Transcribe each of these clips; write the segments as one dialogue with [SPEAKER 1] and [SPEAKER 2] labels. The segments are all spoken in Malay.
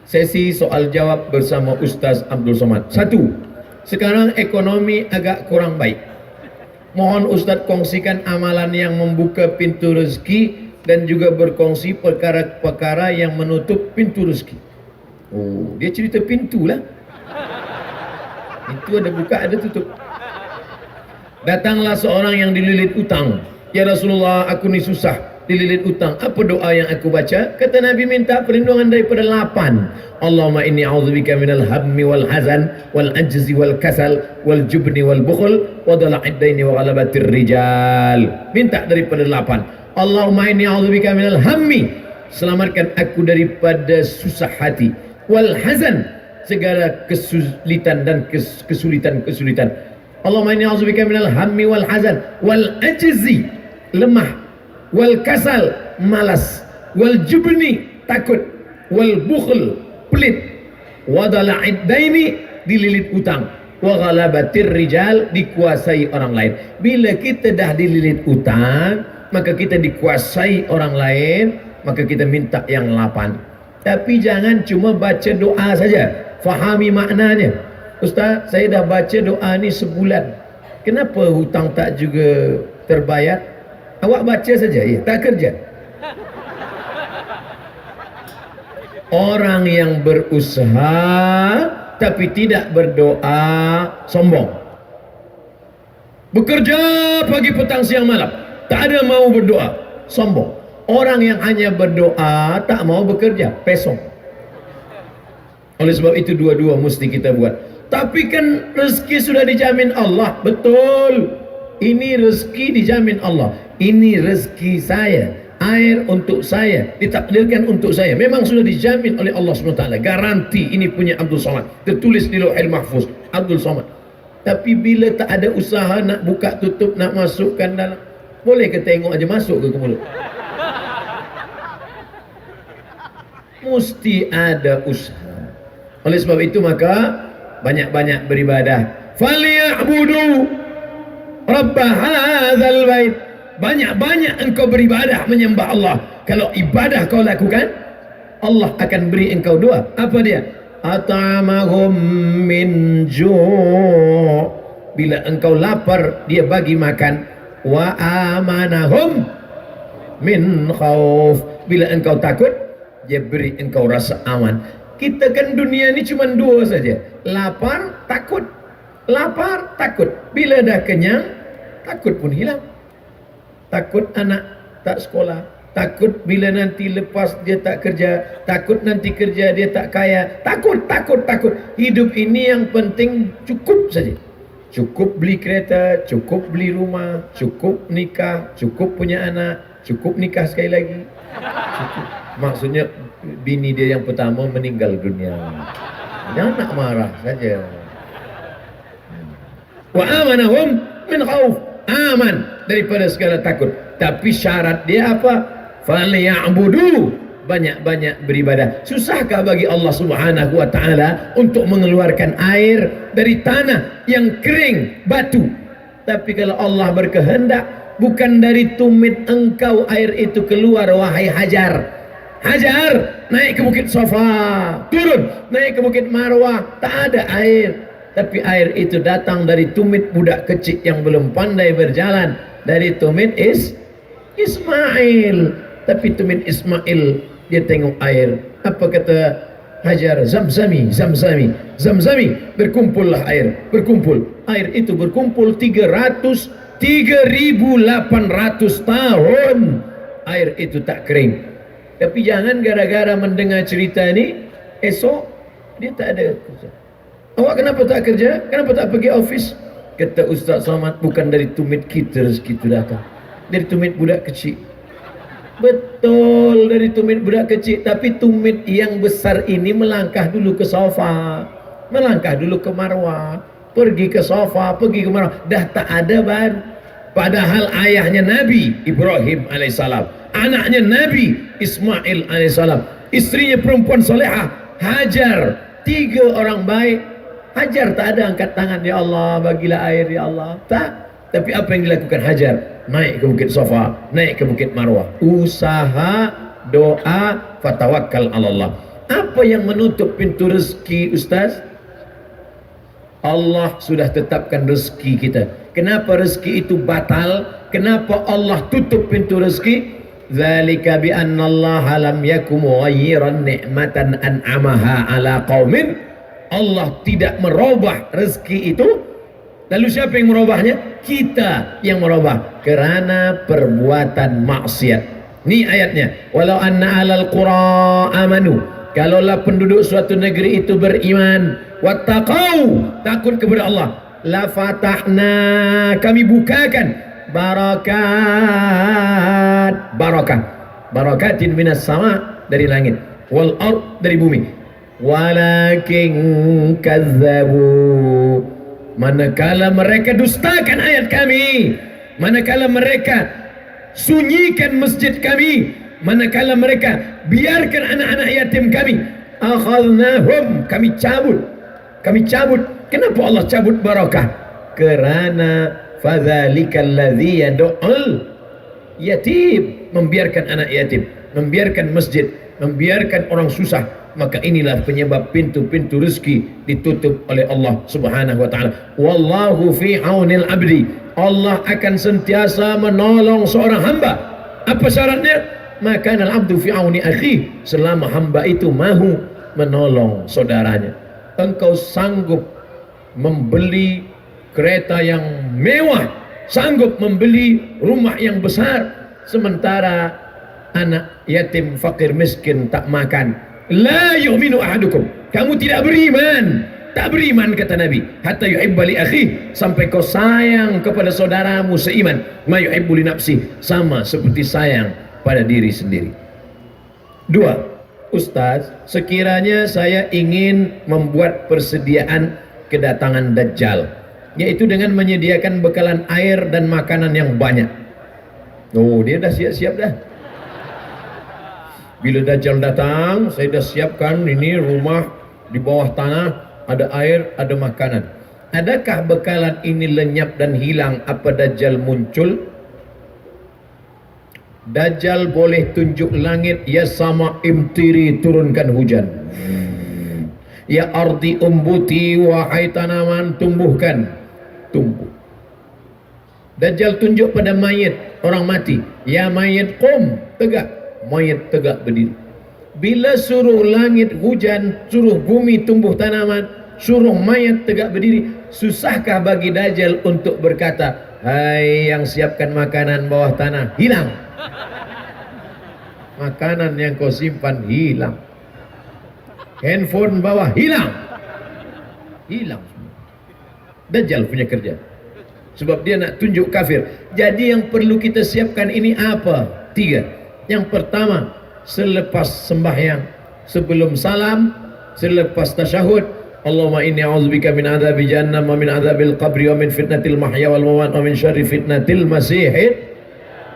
[SPEAKER 1] Sesi soal jawab bersama Ustaz Abdul Somad. 1. Sekarang ekonomi agak kurang baik. Mohon Ustaz kongsikan amalan yang membuka pintu rezeki dan juga berkongsi perkara-perkara yang menutup pintu rezeki. Oh, dia cerita pintu lah. Pintu ada buka, ada tutup. Datanglah seorang yang dililit utang. Ya Rasulullah, aku ni susah, dililit utang. Apa doa yang aku baca? Kata Nabi, minta perlindungan daripada 8. Allahumma inni a'udzubika minal hammi wal hazan wal ajzi wal kasal wal jubni wal bukhl wa dhala'id daini wa ghalabatir rijal. Minta daripada 8. Allahumma inni a'udzubika minal hammi, selamatkan aku daripada susah hati, wal hazan, segala kesulitan dan kesulitan. Allahumma inni a'udzubika minal hammi wal hazan wal ajzi, lemah, wal kasal, malas, wal jubni, takut, wal bukhl, pelit, wa dhala'id daini, dililit utang, wa ghalabatir rijal, dikuasai orang lain. Bila kita dah dililit utang, maka kita dikuasai orang lain, maka kita minta yang 8. Tapi jangan cuma baca doa saja, fahami maknanya. Ustaz, saya dah baca doa ni sebulan, kenapa hutang tak juga terbayar? Awak baca saja, ya, tak kerja. Orang yang berusaha tapi tidak berdoa sombong. Bekerja pagi petang siang malam, tak ada mau berdoa, sombong. Orang yang hanya berdoa tak mau bekerja, pesong. Oleh sebab itu dua-dua mesti kita buat. Tapi kan rezeki sudah dijamin Allah. Betul, ini rezeki dijamin Allah. Ini rezeki saya, air untuk saya, ditakdirkan untuk saya, memang sudah dijamin oleh Allah SWT. Garanti ini punya Abdul Somad, tertulis di Lauhul Mahfuz, Abdul Somad. Tapi bila tak ada usaha, nak buka tutup, nak masukkan dalam, boleh ke tengok aja masuk ke mulut? Mesti ada usaha. Oleh sebab itu maka banyak-banyak beribadah. Falyabudu rabb hadzal bait. Banyak-banyak engkau beribadah, menyembah Allah. Kalau ibadah kau lakukan, Allah akan beri engkau doa. Apa dia? At'amahum min ju'. Bila engkau lapar, dia bagi makan. Wa amanahum min khauf. Bila engkau takut, dia beri engkau rasa aman. Kita kan dunia ni cuma 2 saja. Lapar, takut. Lapar, takut. Bila dah kenyang, takut pun hilang. Takut anak tak sekolah, takut bila nanti lepas dia tak kerja, takut nanti kerja dia tak kaya, takut. Hidup ini yang penting cukup saja. Cukup beli kereta, cukup beli rumah, cukup nikah, cukup punya anak, cukup nikah sekali lagi. Cukup. Maksudnya bini dia yang pertama meninggal dunia, jangan nak marah saja. Wa amanahum min khauf, aman daripada segala takut. Tapi syarat dia apa? Falyabudu, banyak-banyak beribadah. Susahkah bagi Allah Subhanahu wa taala untuk mengeluarkan air dari tanah yang kering, batu? Tapi kalau Allah berkehendak, bukan dari tumit engkau air itu keluar, wahai Hajar. Hajar, naik ke Bukit Safa, turun, naik ke Bukit Marwah, tak ada air. Tapi air itu datang dari tumit budak kecil yang belum pandai berjalan. Dari tumit Ismail. Tapi tumit Ismail, dia tengok air. Apa kata Hajar? Zamzami. Berkumpullah air. Berkumpul. Air itu berkumpul 3.800 tahun. Air itu tak kering. Tapi jangan gara-gara mendengar cerita ni, esok dia tak ada kerja. Awak kenapa tak kerja? Kenapa tak pergi office? Kata Ustaz Somad, bukan dari tumit kita rezeki itu datang, dari tumit budak kecil. Betul, dari tumit budak kecil. Tapi tumit yang besar ini melangkah dulu ke Safa, melangkah dulu ke Marwah, pergi ke Safa, pergi ke Marwah, dah tak ada baru. Padahal ayahnya Nabi Ibrahim alaihissalam, anaknya Nabi Ismail alaihissalam, istrinya perempuan solehah Hajar, 3 orang baik. Hajar tak ada angkat tangan, ya Allah bagilah air ya Allah, tak. Tapi apa yang dilakukan Hajar? Naik ke Bukit Safa, naik ke Bukit Marwah, usaha, doa, fatawakkal ala Allah. Apa yang menutup pintu rezeki, Ustaz? Allah sudah tetapkan rezeki kita. Kenapa rezeki itu batal? Kenapa Allah tutup pintu rezeki? Zalika bi anna Allah lam yakum mughayyiran ni'matan an'amaha ala qaumin. Allah tidak merubah rezeki itu. Lalu siapa yang merubahnya? Kita yang merubah kerana perbuatan maksiat. Ni ayatnya. Walau anna alal qura amanu, kalaulah penduduk suatu negeri itu beriman, wattaqau, takut kepada Allah, la fatahna, kami bukakan barakat, barakatin minas sama, dari langit, wal ard, dari bumi. Walakin kazzabu, manakala mereka dustakan ayat kami, manakala mereka sunyikan masjid kami, manakala mereka biarkan anak-anak yatim kami, akhadnahum, kami cabut. Kenapa Allah cabut barakah? Kerana fadzalikal ladzi yad'ul yatim, membiarkan anak yatim, membiarkan masjid, membiarkan orang susah, maka inilah penyebab pintu-pintu rezeki ditutup oleh Allah Subhanahu wa taala. Wallahu fi aunil abdi, Allah akan sentiasa menolong seorang hamba. Apa syaratnya? Maka al-abdu fi auni akhi, selama hamba itu mahu menolong saudaranya. Engkau sanggup membeli kereta yang mewah, sanggup membeli rumah yang besar, sementara anak yatim fakir miskin tak makan. La yu'minu ahadukum, kamu tidak beriman. Tak beriman, kata Nabi, hatta yuhibba li akhi, sampai kau sayang kepada saudaramu seiman, ma yuhibbu li nafsi, sama seperti sayang pada diri sendiri. Dua, Ustaz, sekiranya saya ingin membuat persediaan kedatangan Dajjal, yaitu dengan menyediakan bekalan air dan makanan yang banyak. Oh, dia dah siap-siap dah. Bila Dajjal datang, saya dah siapkan ini rumah di bawah tanah, ada air, ada makanan. Adakah bekalan ini lenyap dan hilang apa Dajjal muncul? Dajjal boleh tunjuk langit, ya sama imtiri, turunkan hujan. Ya ardi umbuti, wahai tanaman tumbuhkan, tumbuh. Dajjal tunjuk pada mayit, orang mati, ya mayit qum, tegak, mayit tegak berdiri. Bila suruh langit hujan, suruh bumi tumbuh tanaman, suruh mayat tegak berdiri, susahkah bagi Dajjal untuk berkata, hai yang siapkan makanan bawah tanah, hilang. Makanan yang kau simpan hilang. Handphone bawah hilang. Hilang semua. Dajjal punya kerja. Sebab dia nak tunjuk kafir. Jadi yang perlu kita siapkan ini apa? 3. Yang pertama, selepas sembahyang, sebelum salam, selepas tasyahud, Allahumma inni a'udzubika min adzabi jahannam wa min adzabil qabri wa min fitnatil mahya wal mamat wa min syarri fitnatil masihid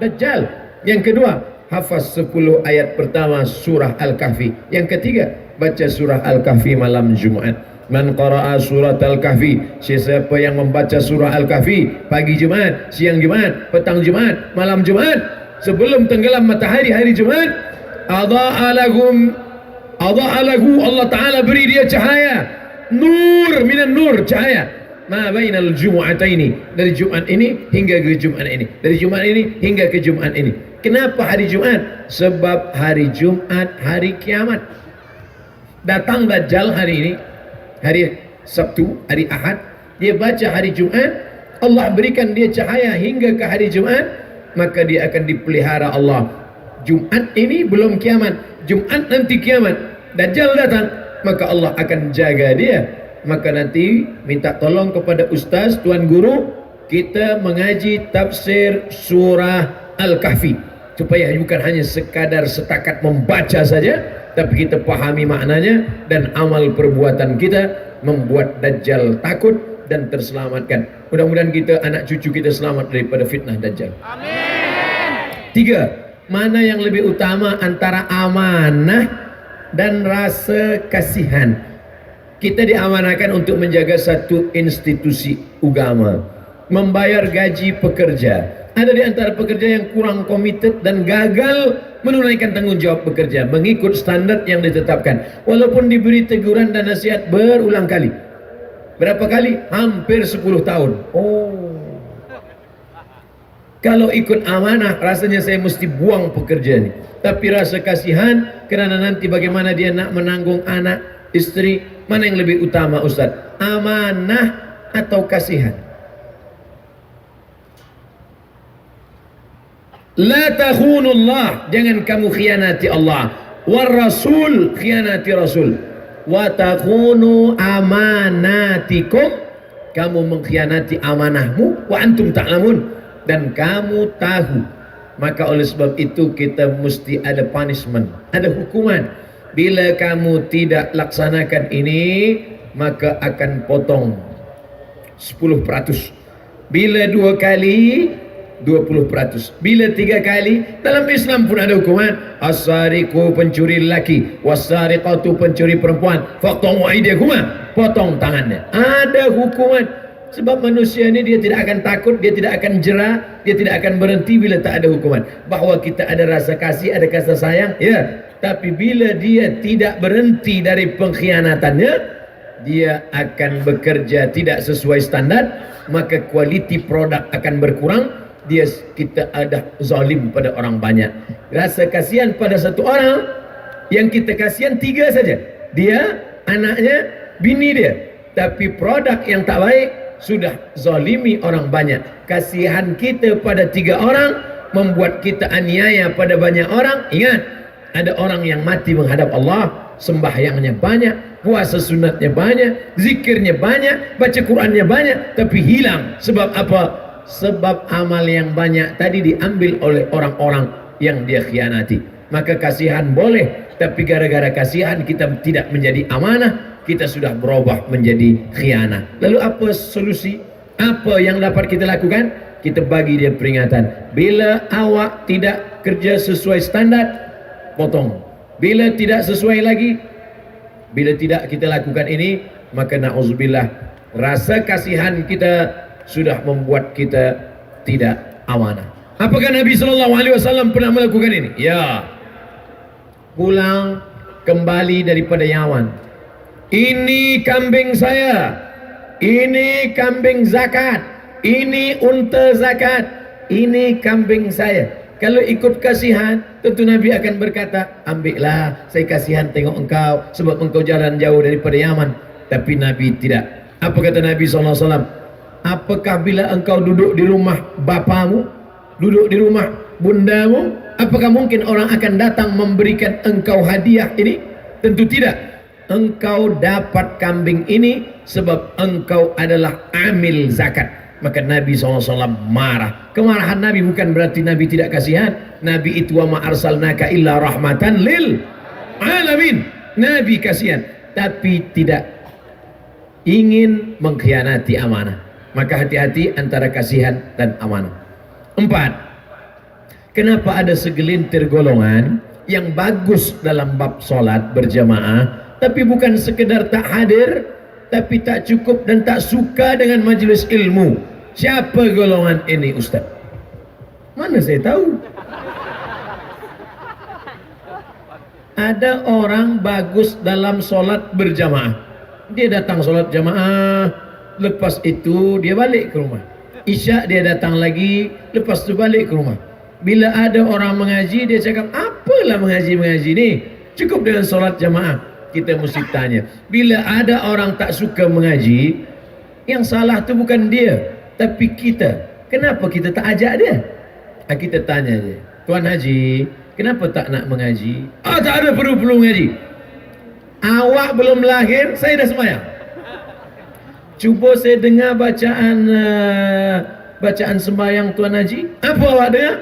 [SPEAKER 1] Dajjal. Yang kedua, hafaz 10 ayat pertama surah Al-Kahfi. Yang ketiga, baca surah Al-Kahfi malam Jumaat. Man qara'a surat Al-Kahfi, siapa yang membaca surah Al-Kahfi pagi Jumaat, siang Jumaat, petang Jumaat, malam Jumaat, sebelum tenggelam matahari hari Jumaat, adha'a lahu, Allah Ta'ala beri dia cahaya, nur minan nur, cahaya ma bainal jumu'ataini, dari Jumaat ini hingga ke Jumaat ini, dari Jumaat ini hingga ke Jumaat ini. Kenapa hari Jumaat? Sebab hari Jumaat hari kiamat. Datang Dajjal hari ini, hari Sabtu, hari Ahad, dia baca hari Jumaat, Allah berikan dia cahaya hingga ke hari Jumaat, maka dia akan dipelihara Allah. Jumaat ini belum kiamat, Jumaat nanti kiamat, Dajjal datang, maka Allah akan jaga dia. Maka nanti minta tolong kepada ustaz, tuan guru, kita mengaji tafsir surah Al-Kahfi, supaya bukan hanya sekadar setakat membaca saja, tapi kita pahami maknanya dan amal perbuatan kita membuat Dajjal takut dan terselamatkan. Mudah-mudahan kita, anak cucu kita selamat daripada fitnah Dajjal. Amin. 3. Mana yang lebih utama antara amanah dan rasa kasihan? Kita diamanahkan untuk menjaga satu institusi agama, membayar gaji pekerja. Ada di antara pekerja yang kurang komited dan gagal menunaikan tanggungjawab bekerja mengikut standar yang ditetapkan, walaupun diberi teguran dan nasihat berulang kali. Berapa kali? Hampir 10 tahun. Kalau ikut amanah, rasanya saya mesti buang pekerjaan ini. Tapi rasa kasihan, kerana nanti bagaimana dia nak menanggung anak, istri, mana yang lebih utama Ustaz? Amanah atau kasihan? La takhunullah, jangan kamu khianati Allah. War rasul, khianati rasul. Wa takhunu amanatikum, kamu mengkhianati amanahmu. Wa antum ta'lamun, dan kamu tahu. Maka oleh sebab itu kita mesti ada punishment, ada hukuman. Bila kamu tidak laksanakan ini, maka akan potong 10%. Bila 2 kali, 20%. Bila 3 kali, dalam Islam pun ada hukuman. As-sariqu, pencuri lelaki, was-sariqatu, pencuri perempuan, faqta'u aydiyahuma, potong tangannya. Ada hukuman. Sebab manusia ini dia tidak akan takut, dia tidak akan jera, dia tidak akan berhenti bila tak ada hukuman. Bahawa kita ada rasa kasih, ada kasih sayang, ya. Tapi bila dia tidak berhenti dari pengkhianatannya, dia akan bekerja tidak sesuai standar, maka kualiti produk akan berkurang. Kita ada zalim pada orang banyak. Rasa kasihan pada satu orang, yang kita kasihan 3 saja, dia, anaknya, bini dia. Tapi produk yang tak baik, sudah zalimi orang banyak. Kasihan kita pada 3 orang membuat kita aniaya pada banyak orang. Ingat, ada orang yang mati menghadap Allah, sembahyangnya banyak, puasa sunatnya banyak, zikirnya banyak, baca Qurannya banyak, tapi hilang. Sebab apa? Sebab amal yang banyak tadi diambil oleh orang-orang yang dia khianati. Maka kasihan boleh, tapi gara-gara kasihan kita tidak menjadi amanah, kita sudah berubah menjadi khianat. Lalu apa solusi? Apa yang dapat kita lakukan? Kita bagi dia peringatan. Bila awak tidak kerja sesuai standar, potong. Bila tidak sesuai lagi, bila tidak kita lakukan ini, maka na'udzubillah, rasa kasihan kita sudah membuat kita tidak amanah. Apakah Nabi SAW pernah melakukan ini? Ya. Pulang kembali daripada Yaman. Ini kambing saya, ini kambing zakat, ini unta zakat, ini kambing saya. Kalau ikut kasihan, tentu Nabi akan berkata, ambillah, saya kasihan tengok engkau, sebab engkau jalan jauh daripada Yaman. Tapi Nabi tidak. Apa kata Nabi SAW? Apakah bila engkau duduk di rumah bapamu, duduk di rumah bundamu, apakah mungkin orang akan datang memberikan engkau hadiah ini? Tentu tidak. Engkau dapat kambing ini sebab engkau adalah amil zakat. Maka Nabi SAW marah. Kemarahan Nabi bukan berarti Nabi tidak kasihan. Nabi itu wa ma arsalnaka illa rahmatan lil alamin. Nabi kasihan, tapi tidak ingin mengkhianati amanah. Maka hati-hati antara kasihan dan amanah. 4. Kenapa ada segelintir golongan yang bagus dalam bab solat berjamaah, tapi bukan sekedar tak hadir, tapi tak cukup dan tak suka dengan majlis ilmu? Siapa golongan ini Ustaz? Mana saya tahu. Ada orang bagus dalam solat berjamaah, dia datang solat jamaah, lepas itu dia balik ke rumah. Isyak dia datang lagi, lepas itu balik ke rumah. Bila ada orang mengaji, dia cakap, apalah mengaji-mengaji ni, cukup dengan solat jamaah. Kita mesti tanya, bila ada orang tak suka mengaji, yang salah tu bukan dia, tapi kita. Kenapa kita tak ajak dia? Kita tanya dia, Tuan Haji, kenapa tak nak mengaji? Tak ada perlu mengaji. Awak belum lahir, saya dah sembahyang. Cuba saya dengar bacaan sembahyang Tuan Haji. Apa awak dengar?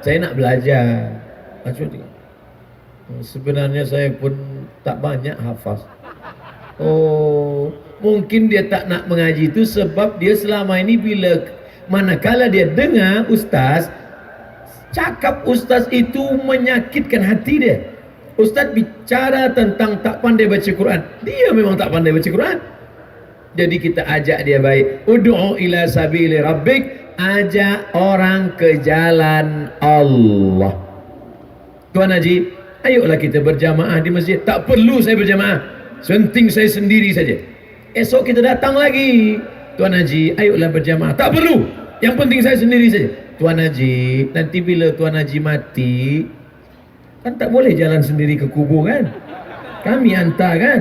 [SPEAKER 1] Saya nak belajar. Sebenarnya saya pun tak banyak hafaz. Mungkin dia tak nak mengaji itu sebab dia selama ini manakala dia dengar ustaz cakap, ustaz itu menyakitkan hati dia. Ustaz bicara tentang tak pandai baca Quran, dia memang tak pandai baca Quran. Jadi kita ajak dia baik. Ud'u ila sabili rabbik, ajak orang ke jalan Allah. Tuan Haji, ayolah kita berjamaah di masjid. Tak perlu saya berjamaah, penting saya sendiri saja. Esok kita datang lagi. Tuan Haji, ayolah berjamaah. Tak perlu, yang penting saya sendiri saja. Tuan Haji, nanti bila Tuan Haji mati, kan tak boleh jalan sendiri ke kubur kan? Kami hantar kan?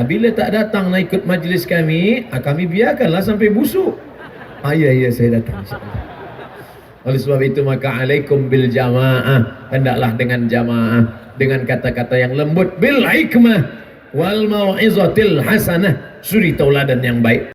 [SPEAKER 1] Bila tak datang nak ikut majlis kami, kami biarkanlah sampai busuk. Ya, saya datang. Oleh sebab itu maka alaikum bil jamaah, hendaklah dengan jamaah, dengan kata-kata yang lembut, bil hikmah wal mau'izatil hasanah, suri tauladan yang baik.